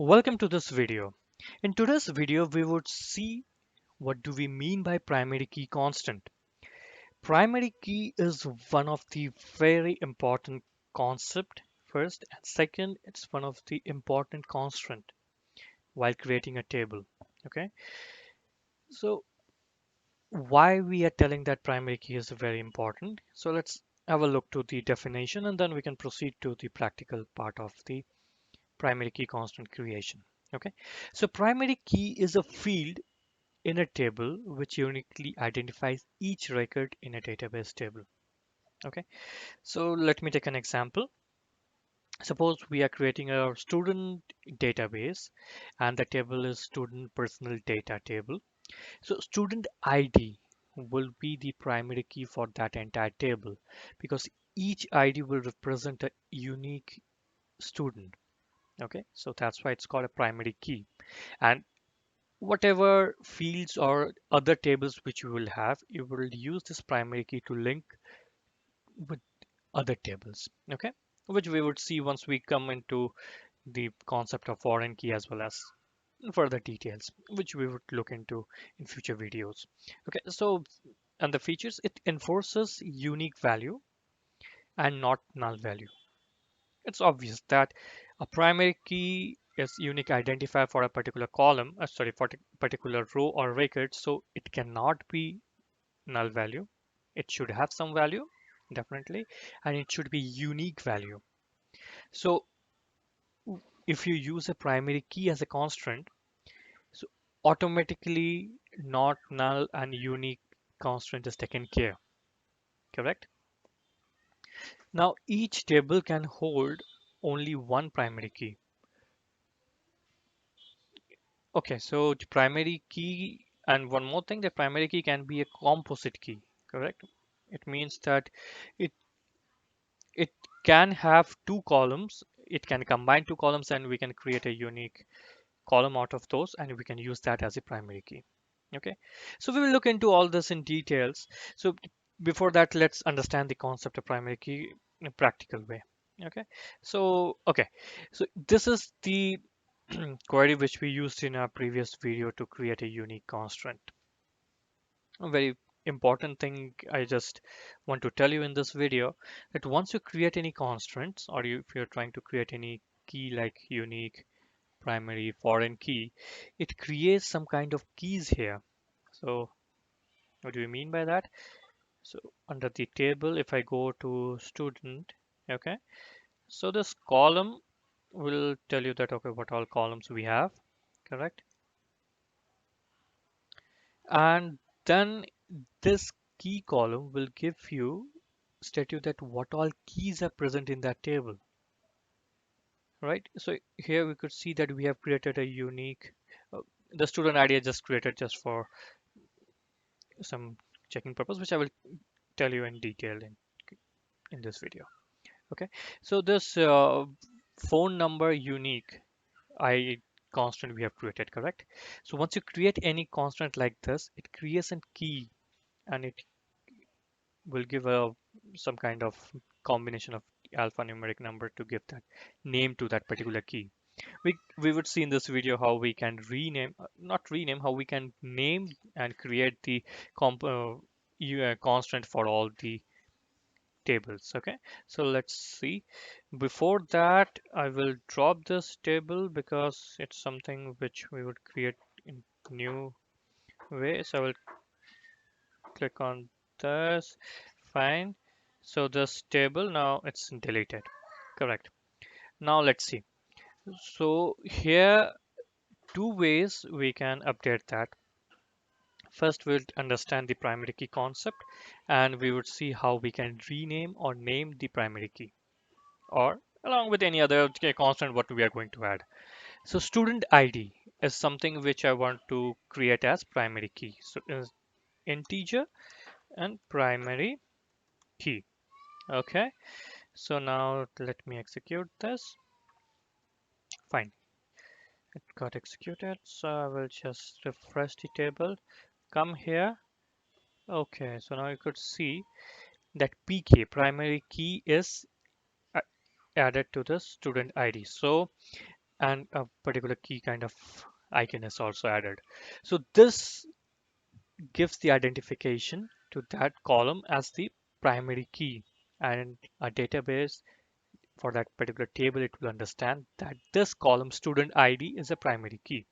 Welcome to this video. In today's video, we would see what do we mean by primary key constant. Primary key is one of the very important concept first, and second, it's one of the important constraint while creating a table. Okay, so why we are telling that primary key is very important. So let's have a look to the definition and then we can proceed to the practical part of the primary key constant creation. Okay, so primary key is a field in a table which uniquely identifies each record in a database table. Okay, so let me take an example. Suppose we are creating a student database and the table is student personal data table. So student ID will be the primary key for that entire table because each ID will represent a unique student. Okay, so that's why it's called a primary key. And whatever fields or other tables which you will have, you will use this primary key to link with other tables, okay? Which we would see once we come into the concept of foreign key as well as further details, which we would look into in future videos. Okay, so and the features, it enforces unique value and not null value. It's obvious that a primary key is unique identifier for a particular column, for a particular row or record, so it cannot be null value. It should have some value, definitely, and it should be unique value. So if you use a primary key as a constraint, so automatically not null and unique constraint is taken care, correct? Now each table can hold only one primary key. Okay, so the primary key, and one more thing, the primary key can be a composite key, correct? It means that it it can have two columns. It can combine two columns and we can create a unique column out of those and we can use that as a primary key. Okay, so we will look into all this in details. So before that, let's understand the concept of primary key in a practical way. Okay, so this is the query which we used in our previous video to create a unique constraint. A very important thing I just want to tell you in this video that once you create any constraints or if you're trying to create any key like unique, primary, foreign key, it creates some kind of keys here. So what do you mean by that? So under the table, if I go to student, okay, so this column will tell you that okay, what all columns we have, correct? And then this key column will give you state you that what all keys are present in that table, right? So here we could see that we have created a unique uh, the student ID I just created just for some checking purpose, which I will tell you in detail in this video. Okay, so this phone number unique I constant we have created, correct? So once you create any constant like this, it creates a key and it will give a some kind of combination of alphanumeric number to give that name to that particular key. We would see in this video how we can rename, not rename, how we can name and create the constant for all the tables. Okay, so let's see. Before that, I will drop this table because it's something which we would create in new way. So I will click on this. Fine. So this table now it's deleted. Correct. Now let's see. So here two ways we can update that. First, we'll understand the primary key concept and we would see how we can rename or name the primary key or along with any other constant what we are going to add. So student ID is something which I want to create as primary key. So is integer and primary key. Okay. So now let me execute this. Fine. It got executed. So I will just refresh the table. Come here. Okay. So now you could see that PK primary key is added to the student ID. So and a particular key kind of icon is also added. So this gives the identification to that column as the primary key, and a database for that particular table, it will understand that this column student ID is a primary key.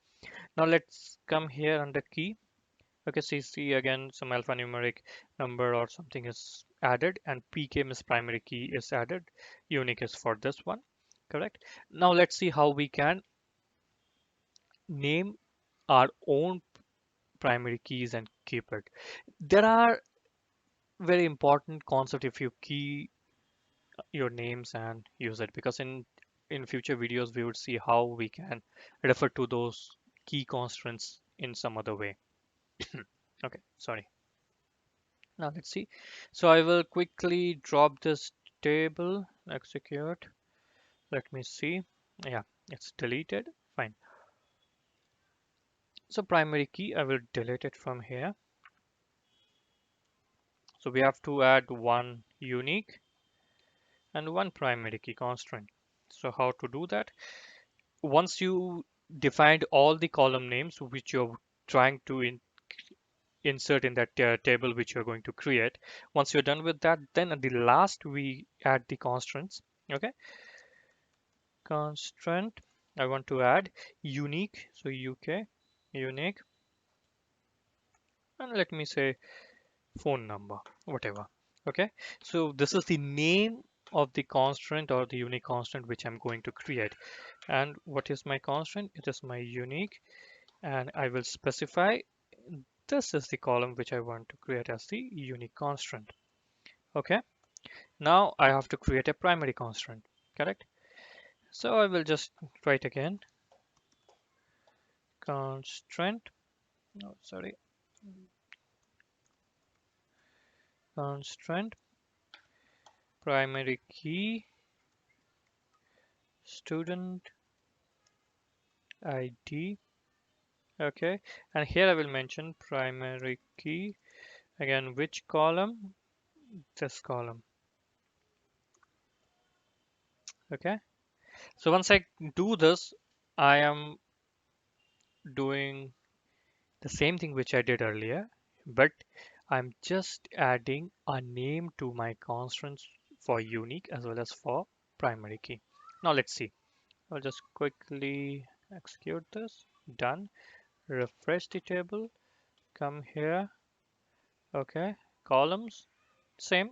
Now let's come here under key. Okay, so you see again some alphanumeric number or something is added, and PK is primary key is added. Unique is for this one, correct? Now let's see how we can name our own primary keys and keep it. There are very important concept if you key your names and use it, because in future videos we would see how we can refer to those key constraints in some other way. Okay, sorry. Now let's see. So I will quickly drop this table, execute. Let me see. Yeah, it's deleted. Fine. So primary key, I will delete it from here. So we have to add one unique and one primary key constraint. So how to do that? Once you defined all the column names which you're trying to insert in that table which you're going to create, once you're done with that, then at the last we add the constraints. Okay, constraint, I want to add unique, so UK unique, and let me say phone number, whatever. Okay, so this is the name of the constraint or the unique constraint which I'm going to create. And what is my constraint? It is my unique, and I will specify this is the column which I want to create as the unique constraint. Okay, now I have to create a primary constraint, correct? So I will just write again constraint, no, sorry, constraint primary key student ID. Okay, and here I will mention primary key again, which column? This column. Okay, so once I do this, I am doing the same thing which I did earlier, but I'm just adding a name to my constraints for unique as well as for primary key. Now let's see. I'll just quickly execute this. Done. Refresh the table. Come here. Okay. Columns. Same.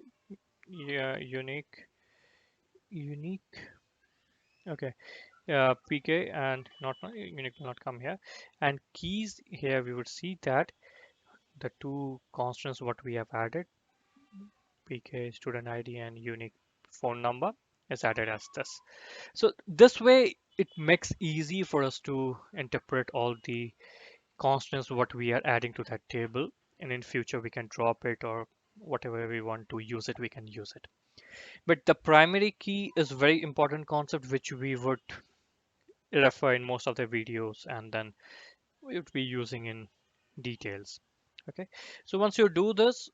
Yeah, unique. Okay. PK and not unique will not come here. And keys here we would see that the two constants what we have added, PK student ID and unique phone number, is added as this. So this way it makes easy for us to interpret all the constants what we are adding to that table, and in future we can drop it or whatever we want to use it, we can use it. But the primary key is very important concept which we would refer in most of the videos, and then we would be using in details. Okay, so once you do this,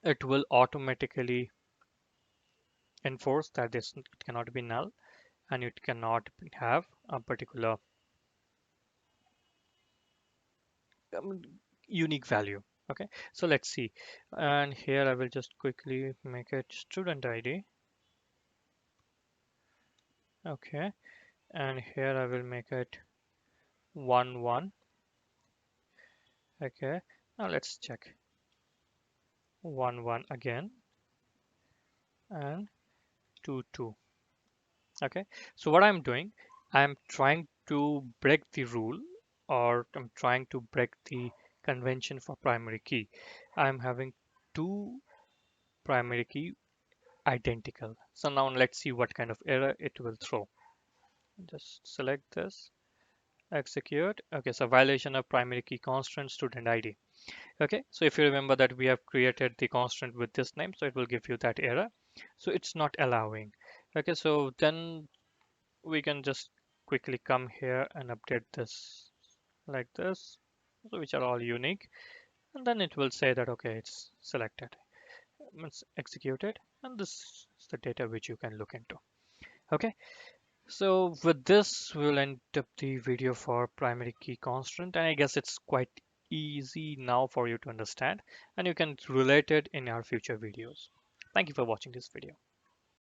it will automatically enforce that this cannot be null and it cannot have a particular um, unique value. Okay, so let's see. And here I will just quickly make it student ID. Okay, and here I will make it 1 1. Okay, now let's check 1 1 again and 2 2. Okay, so what I'm doing, I'm trying to break the rule, or I'm trying to break the convention for primary key. I'm having two primary key identical. So now let's see what kind of error it will throw. Just select this, execute. Okay, so violation of primary key constraint student ID. Okay, so if you remember that we have created the constraint with this name, so it will give you that error. So it's not allowing. Okay, so then we can just quickly come here and update this like this, so which are all unique, and then it will say that okay, it's selected, it's executed, and this is the data which you can look into. Okay, So with this, we'll end up the video for primary key constraint, and I guess it's quite easy now for you to understand, and you can relate it in our future videos. Thank you for watching this video.